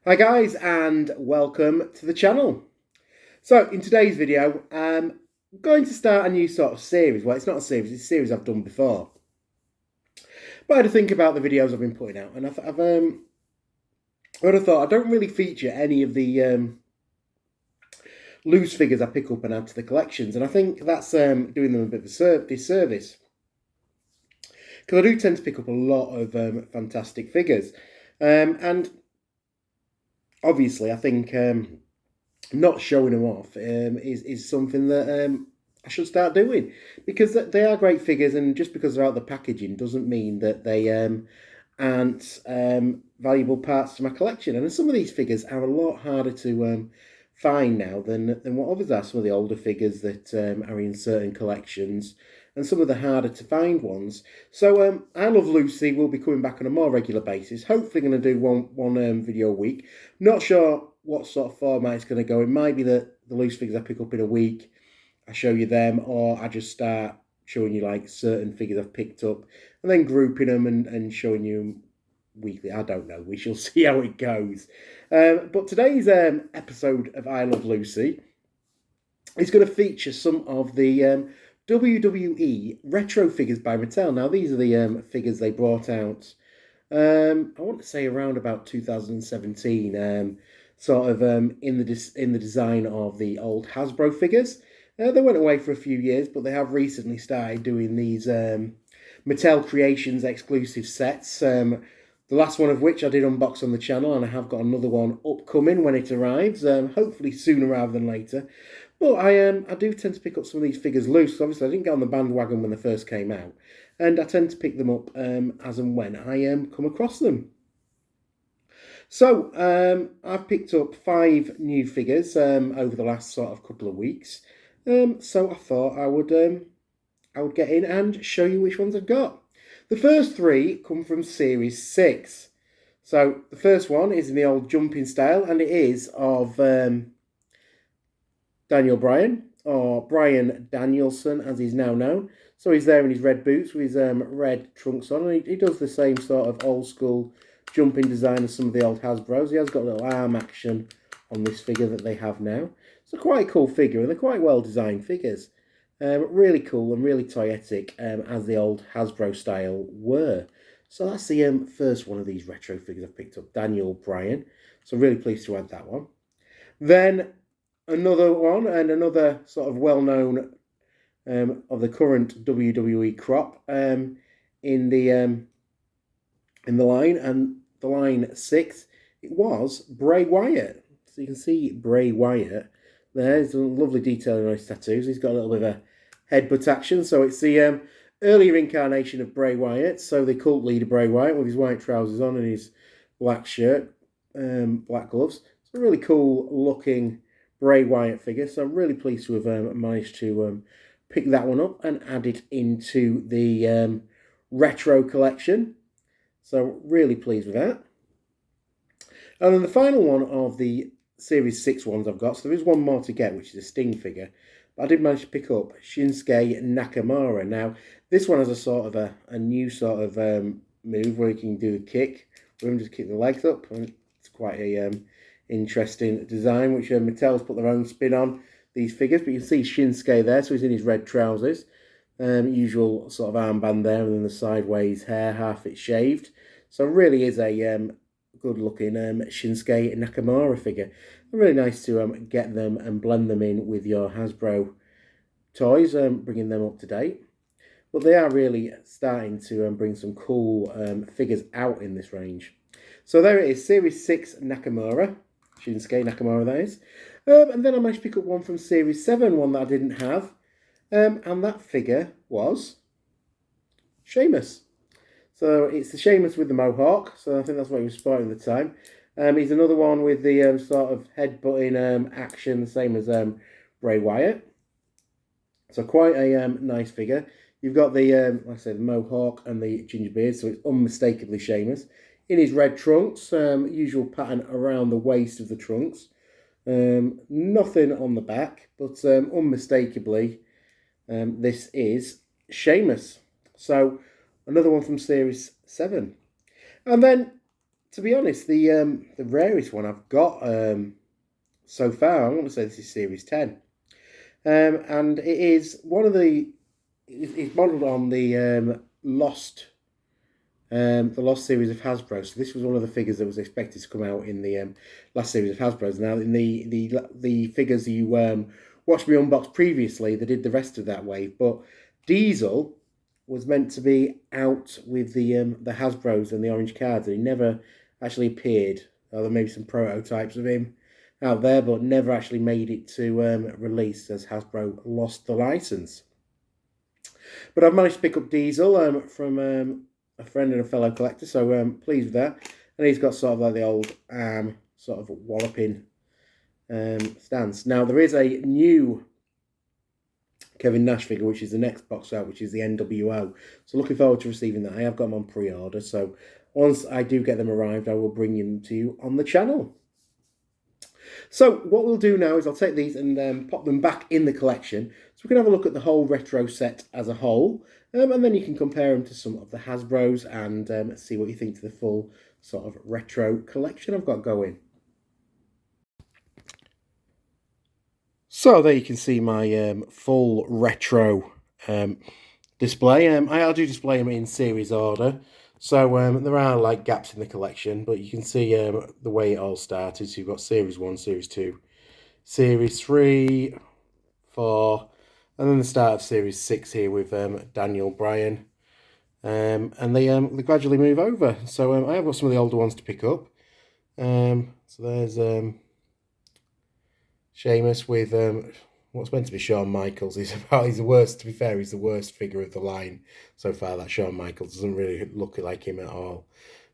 Hi guys, and welcome to the channel. So in today's video, I'm going to start a new sort of series. Well, it's not a series, it's a series I've done before. But I had to think about the videos I've been putting out, and I would have thought I don't really feature any of the loose figures I pick up and add to the collections, and I think that's doing them a bit of a disservice. Because I do tend to pick up a lot of fantastic figures. And obviously I think not showing them off is something that I should start doing, because they are great figures, and just because they're out of the packaging doesn't mean that they aren't valuable parts to my collection. And some of these figures are a lot harder to find now than what others are. Some of the older figures that are in certain collections, and some of the harder to find ones. So I Love Lucy will be coming back on a more regular basis. Hopefully going to do one video a week. Not sure what sort of format it's going to go. It might be that the loose figures I pick up in a week, I show you them, or I just start showing you like certain figures I've picked up and then grouping them and showing you weekly. I don't know. We shall see how it goes. But today's episode of I Love Lucy is going to feature some of the WWE Retro figures by Mattel. Now, these are the figures they brought out, I want to say around about 2017, sort of in the design of the old Hasbro figures. They went away for a few years, but they have recently started doing these Mattel Creations exclusive sets. The last one of which I did unbox on the channel, and I have got another one upcoming when it arrives, hopefully sooner rather than later. But I do tend to pick up some of these figures loose, because obviously I didn't get on the bandwagon when they first came out, and I tend to pick them up as and when I come across them. So I've picked up 5 new figures over the last sort of couple of weeks. So I thought I would get in and show you which ones I've got. The first 3 come from Series 6. So the first one is in the old jumping style, and it is of Daniel Bryan, or Bryan Danielson as he's now known. So he's there in his red boots with his red trunks on, and he does the same sort of old school jumping design as some of the old Hasbros. He has got a little arm action on this figure that they have now. It's a quite cool figure, and they're quite well designed figures. Really cool and really toyetic, as the old Hasbro style were. So that's the first one of these retro figures I've picked up, Daniel Bryan. So really pleased to add that one. Then another one, and another sort of well-known of the current WWE crop in the line, and the line 6, it was Bray Wyatt. So you can see Bray Wyatt. There's a lovely detail on his tattoos. He's got a little bit of a headbutt action. So it's the earlier incarnation of Bray Wyatt. So the cult leader Bray Wyatt with his white trousers on and his black shirt, black gloves. It's a really cool looking Bray Wyatt figure. So I'm really pleased to have managed to pick that one up and add it into the retro collection. So really pleased with that. And then the final one of the Series 6 ones I've got, so there is one more to get, which is a Sting figure. But I did manage to pick up Shinsuke Nakamura. Now, this one has a sort of a new sort of move where you can do a kick, where you just kick the legs up. And it's quite a interesting design, which Mattel's put their own spin on these figures. But you can see Shinsuke there, so he's in his red trousers. Usual sort of armband there, and then the sideways hair, half it shaved. So it really is a good looking Shinsuke Nakamura figure. Really nice to get them and blend them in with your Hasbro toys, bringing them up to date. But they are really starting to bring some cool figures out in this range. So there it is, Series 6 Nakamura, Shinsuke Nakamura that is. And then I managed to pick up one from Series 7, one that I didn't have. And that figure was Sheamus. So it's the Sheamus with the mohawk. So I think that's what he was sporting at the time. He's another one with the sort of head-butting action, the same as Bray Wyatt. So quite a nice figure. You've got the, like I said, the mohawk and the ginger beard, so it's unmistakably Sheamus. In his red trunks, usual pattern around the waist of the trunks. Nothing on the back, but unmistakably, this is Sheamus. So another one from Series 7. And then to be honest, the rarest one I've got so far, I want to say this is Series 10. And it is one of the... It's modelled on the the Lost series of Hasbro. So this was one of the figures that was expected to come out in the last series of Hasbro's. Now, in the figures you watched me unbox previously, they did the rest of that wave. But Diesel was meant to be out with the Hasbro's and the orange cards, and he never actually appeared. There may be some prototypes of him out there, but never actually made it to release, as Hasbro lost the license. But I've managed to pick up Diesel from a friend and a fellow collector, so pleased with that. And he's got sort of like the old sort of walloping stance. Now, there is a new Kevin Nash figure, which is the next box out, which is the NWO. So looking forward to receiving that. I have got them on pre-order, so once I do get them arrived, I will bring them to you on the channel. So what we'll do now is I'll take these and pop them back in the collection, so we can have a look at the whole retro set as a whole, and then you can compare them to some of the Hasbro's and see what you think to the full sort of retro collection I've got going. So there you can see my full retro display. I do display them in series order. So there are like gaps in the collection, but you can see the way it all started. So you've got Series 1, Series 2, Series 3, 4, and then the start of Series 6 here with Daniel Bryan. And they gradually move over. So I have got some of the older ones to pick up. So there's Sheamus with what's meant to be Shawn Michaels. He's the worst, to be fair, he's the worst figure of the line so far. That Shawn Michaels doesn't really look like him at all.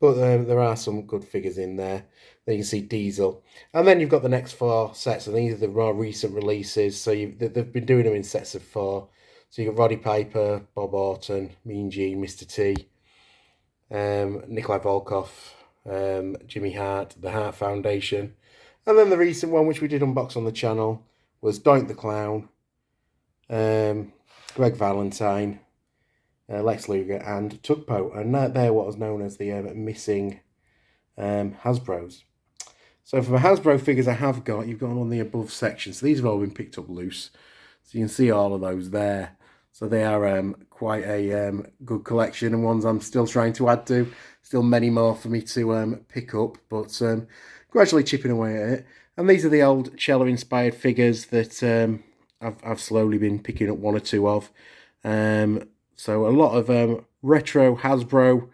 But there are some good figures in there. Then you can see Diesel. And then you've got the next 4 sets, and these are the more recent releases. So they've been doing them in sets of 4. So you've got Roddy Piper, Bob Orton, Mean Gene, Mr. T, Nikolai Volkov, Jimmy Hart, the Hart Foundation. And then the recent one, which we did unbox on the channel, was Doink the Clown, Greg Valentine, Lex Luger, and Tugboat. And they're what was known as the missing Hasbro's. So for the Hasbro figures I have got, you've got them on the above section. So these have all been picked up loose. So you can see all of those there. So they are quite a good collection, and ones I'm still trying to add to. Still many more for me to pick up, but gradually chipping away at it. And these are the old Chella-inspired figures that I've slowly been picking up 1 or 2 of. So a lot of retro Hasbro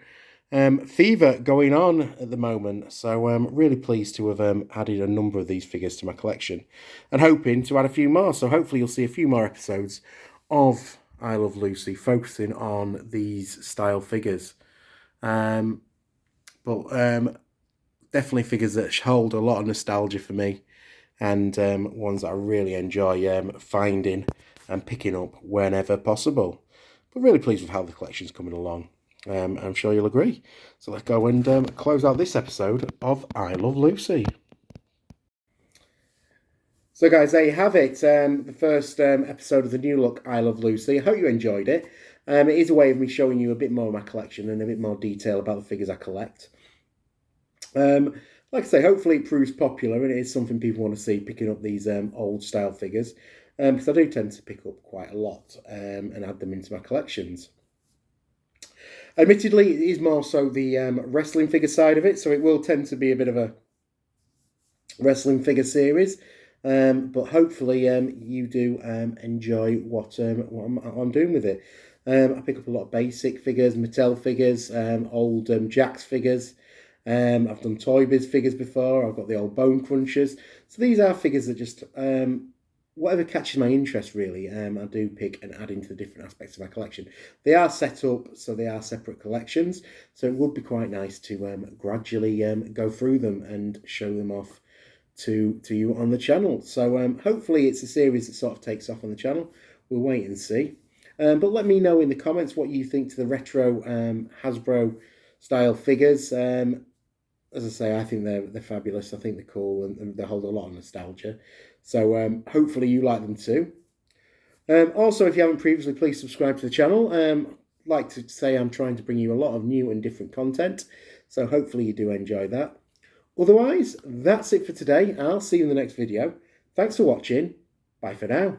fever going on at the moment. So I'm really pleased to have added a number of these figures to my collection, and hoping to add a few more. So hopefully you'll see a few more episodes of I Love Lucy focusing on these style figures. Definitely figures that hold a lot of nostalgia for me, and ones that I really enjoy finding and picking up whenever possible. But really pleased with how the collection's coming along. I'm sure you'll agree. So let's go and close out this episode of I Love Lucy. So guys, there you have it. The first episode of the new look I Love Lucy. I hope you enjoyed it. It is a way of me showing you a bit more of my collection and a bit more detail about the figures I collect. Like I say, hopefully it proves popular, and it is something people want to see, picking up these old style figures. Because I do tend to pick up quite a lot and add them into my collections. Admittedly, it is more so the wrestling figure side of it, so it will tend to be a bit of a wrestling figure series. But hopefully you do enjoy what I'm doing with it. I pick up a lot of basic figures, Mattel figures, old Jakks figures. I've done Toy Biz figures before. I've got the old Bone Crunchers. So these are figures that just, whatever catches my interest really, I do pick and add into the different aspects of my collection. They are set up, so they are separate collections. So it would be quite nice to gradually go through them and show them off to you on the channel. So hopefully it's a series that sort of takes off on the channel. We'll wait and see. But let me know in the comments what you think to the retro Hasbro style figures. As I say, I think they're fabulous. I think they're cool, and they hold a lot of nostalgia. So hopefully you like them too. Also, if you haven't previously, please subscribe to the channel. like to say I'm trying to bring you a lot of new and different content, so hopefully you do enjoy that. Otherwise, that's it for today. I'll see you in the next video. Thanks for watching. Bye for now.